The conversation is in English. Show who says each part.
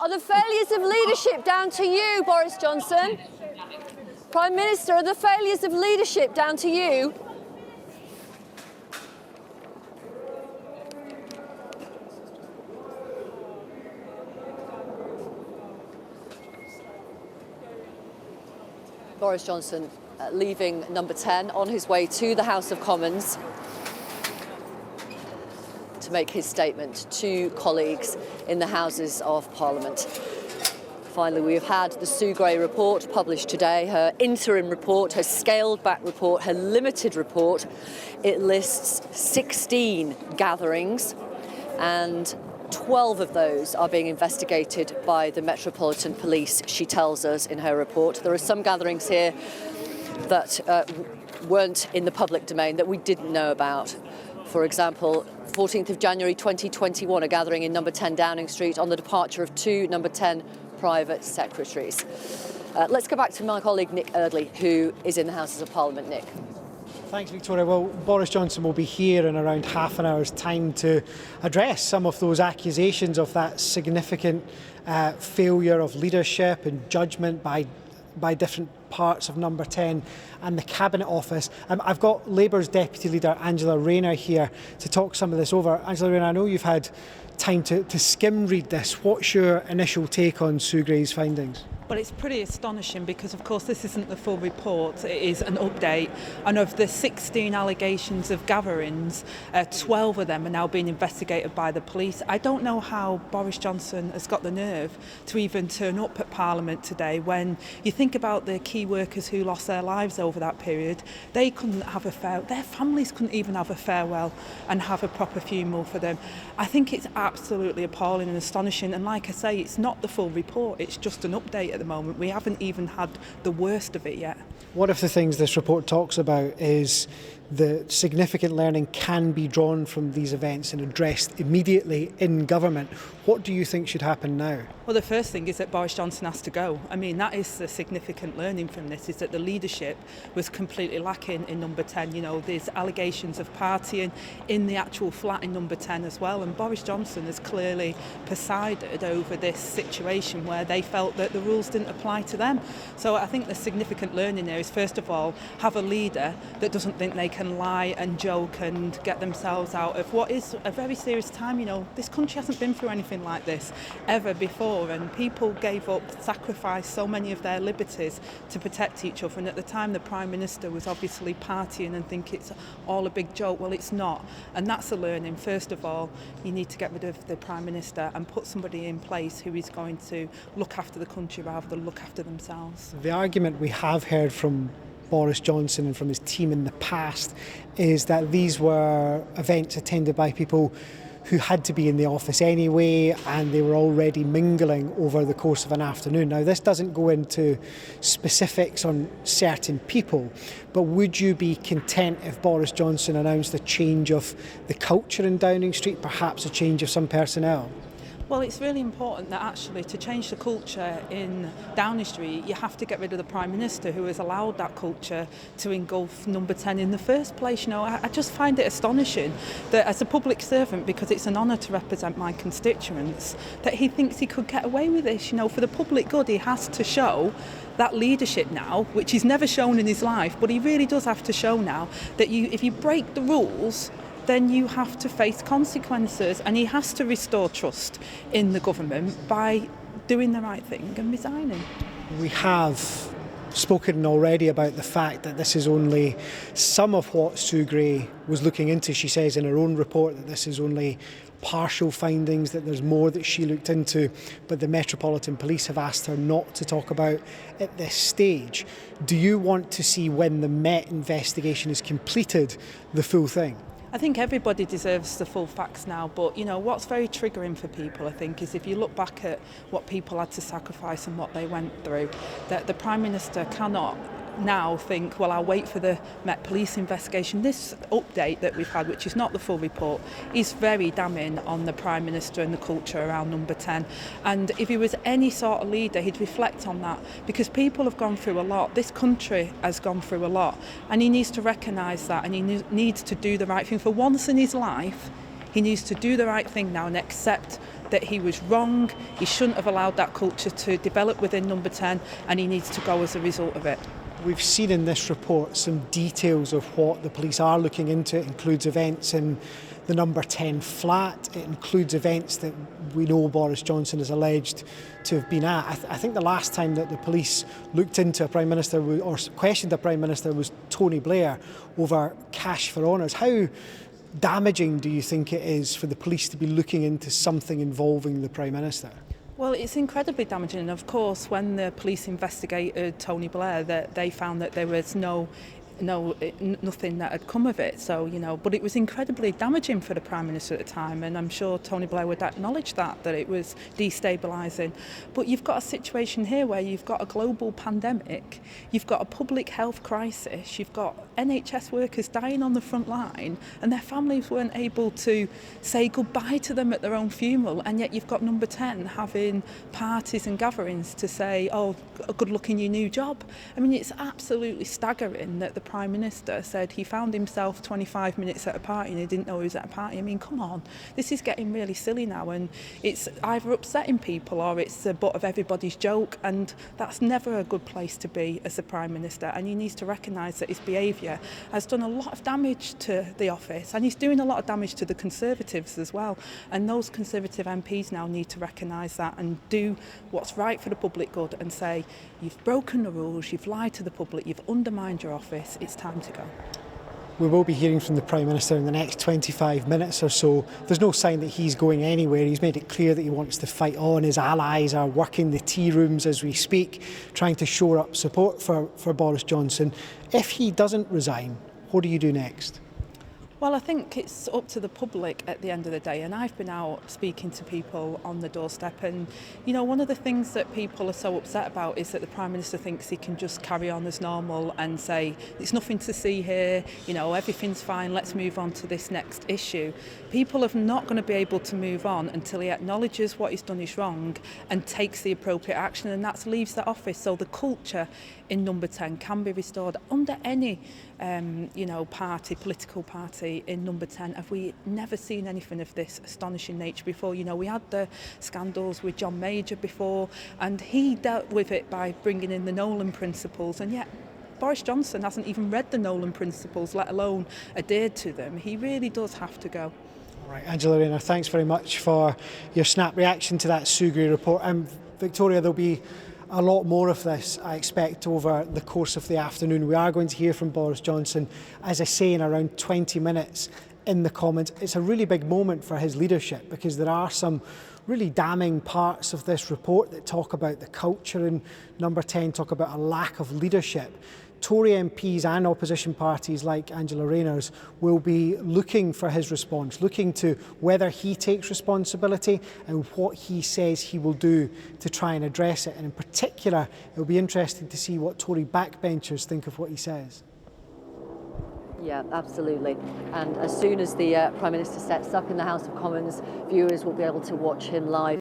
Speaker 1: Are the failures of leadership down to you, Boris Johnson? Prime Minister, are the failures of leadership down to you? Boris Johnson leaving number 10 on his way to the House of Commons to make his statement to colleagues in the Houses of Parliament. Finally, we've had the Sue Gray report published today, her interim report, her scaled-back report, her limited report. It lists 16 gatherings, and 12 of those are being investigated by the Metropolitan Police, she tells us in her report. There are some gatherings here that weren't in the public domain that we didn't know about. For example, 14th of January 2021, a gathering in number 10 Downing Street on the departure of two number 10 private secretaries. Let's go back to my colleague Nick Eardley, who is in the Houses of Parliament. Nick.
Speaker 2: Thanks, Victoria. Well, Boris Johnson will be here in around half an hour's time to address some of those accusations of that significant failure of leadership and judgment by different parts of number 10 and the Cabinet Office. I've got Labour's Deputy Leader Angela Rayner here to talk some of this over. Angela Rayner, I know you've had time to skim read this. What's your initial take on Sue Gray's findings?
Speaker 3: Well, it's pretty astonishing because, of course, this isn't the full report. It is an update. And of the 16 allegations of gatherings, 12 of them are now being investigated by the police. I don't know how Boris Johnson has got the nerve to even turn up at Parliament today when you think about the key workers who lost their lives over that period. They couldn't have their families couldn't even have a farewell and have a proper funeral for them. I think it's absolutely appalling and astonishing. And like I say, it's not the full report. It's just an update at the moment. We haven't even had the worst of it yet.
Speaker 2: One of the things this report talks about is the significant learning can be drawn from these events and addressed immediately in government. What do you think should happen now?
Speaker 3: Well, the first thing is that Boris Johnson has to go. I mean, that is the significant learning from this, is that the leadership was completely lacking in number 10. You know, there's allegations of partying in the actual flat in number 10 as well. And Boris Johnson has clearly presided over this situation where they felt that the rules didn't apply to them. So I think the significant learning there is, first of all, have a leader that doesn't think they can lie and joke and get themselves out of what is a very serious time. You know, this country hasn't been through anything like this ever before, and people gave up, sacrificed so many of their liberties to protect each other. And at the time, the Prime Minister was obviously partying and think it's all a big joke. Well, it's not. And that's a learning. First of all, you need to get rid of the Prime Minister and put somebody in place who is going to look after the country rather than look after themselves.
Speaker 2: The argument we have heard from Boris Johnson and from his team in the past is that these were events attended by people who had to be in the office anyway, and they were already mingling over the course of an afternoon. Now, this doesn't go into specifics on certain people, but would you be content if Boris Johnson announced a change of the culture in Downing Street, perhaps a change of some personnel?
Speaker 3: Well, it's really important that actually to change the culture in Downing Street, you have to get rid of the Prime Minister who has allowed that culture to engulf number 10 in the first place. You know, I just find it astonishing that as a public servant, because it's an honour to represent my constituents, that he thinks he could get away with this. You know, for the public good, he has to show that leadership now, which he's never shown in his life, but he really does have to show now that if you break the rules, then you have to face consequences, and he has to restore trust in the government by doing the right thing and resigning.
Speaker 2: We have spoken already about the fact that this is only some of what Sue Gray was looking into. She says in her own report that this is only partial findings, that there's more that she looked into, but the Metropolitan Police have asked her not to talk about at this stage. Do you want to see, when the Met investigation is completed, the full thing?
Speaker 3: I think everybody deserves the full facts now, but you know what's very triggering for people, I think, is if you look back at what people had to sacrifice and what they went through, that the Prime Minister cannot now think, well, I'll wait for the Met Police investigation. This update that we've had, which is not the full report, is very damning on the Prime Minister and the culture around number 10. And if he was any sort of leader, he'd reflect on that, because people have gone through a lot. This country has gone through a lot, and he needs to recognise that, and he needs to do the right thing. For once in his life, he needs to do the right thing now and accept that he was wrong, he shouldn't have allowed that culture to develop within Number 10, and he needs to go as a result of it.
Speaker 2: We've seen in this report some details of what the police are looking into. It includes events in the Number 10 flat. It includes events that we know Boris Johnson is alleged to have been at. I think the last time that the police looked into a Prime Minister or questioned a Prime Minister was Tony Blair over cash for honours. How damaging do you think it is for the police to be looking into something involving the Prime Minister?
Speaker 3: Well, it's incredibly damaging. Of course, when the police investigated Tony Blair, they found that there was nothing that had come of it. So, but it was incredibly damaging for the Prime Minister at the time, and I'm sure Tony Blair would acknowledge that it was destabilising. But you've got a situation here where you've got a global pandemic, you've got a public health crisis, you've got NHS workers dying on the front line, and their families weren't able to say goodbye to them at their own funeral, and yet you've got Number 10 having parties and gatherings to say, oh, good luck in your new job. I mean, it's absolutely staggering that the Prime Minister said he found himself 25 minutes at a party and he didn't know he was at a party. I mean, come on, this is getting really silly now, and it's either upsetting people or it's the butt of everybody's joke, and that's never a good place to be as a Prime Minister. And he needs to recognise that his behaviour has done a lot of damage to the office, and he's doing a lot of damage to the Conservatives as well. And those Conservative MPs now need to recognise that and do what's right for the public good and say, you've broken the rules, you've lied to the public, you've undermined your office, it's time to go.
Speaker 2: We will be hearing from the Prime Minister in the next 25 minutes or so. There's no sign that he's going anywhere. He's made it clear that he wants to fight on. His allies are working the tea rooms as we speak, trying to shore up support for Boris Johnson. If he doesn't resign, what do you do next?
Speaker 3: Well, I think it's up to the public at the end of the day, and I've been out speaking to people on the doorstep, and one of the things that people are so upset about is that the Prime Minister thinks he can just carry on as normal and say there's nothing to see here, everything's fine, let's move on to this next issue. People are not going to be able to move on until he acknowledges what he's done is wrong and takes the appropriate action, and that leaves the office so the culture in Number 10 can be restored under any political party in Number 10. Have we never seen anything of this astonishing nature before? We had the scandals with John Major before, and he dealt with it by bringing in the Nolan principles, and yet Boris Johnson hasn't even read the Nolan principles, let alone adhered to them. He really does have to go.
Speaker 2: Right, Angela Rayner, thanks very much for your snap reaction to that Sugri report. Victoria, there'll be a lot more of this, I expect, over the course of the afternoon. We are going to hear from Boris Johnson, as I say, in around 20 minutes in the Commons. It's a really big moment for his leadership because there are some really damning parts of this report that talk about the culture in Number 10, talk about a lack of leadership. Tory MPs and opposition parties like Angela Rayner's will be looking for his response, looking to whether he takes responsibility and what he says he will do to try and address it. And in particular, it will be interesting to see what Tory backbenchers think of what he says.
Speaker 1: Yeah, absolutely. And as soon as the Prime Minister steps up in the House of Commons, viewers will be able to watch him live.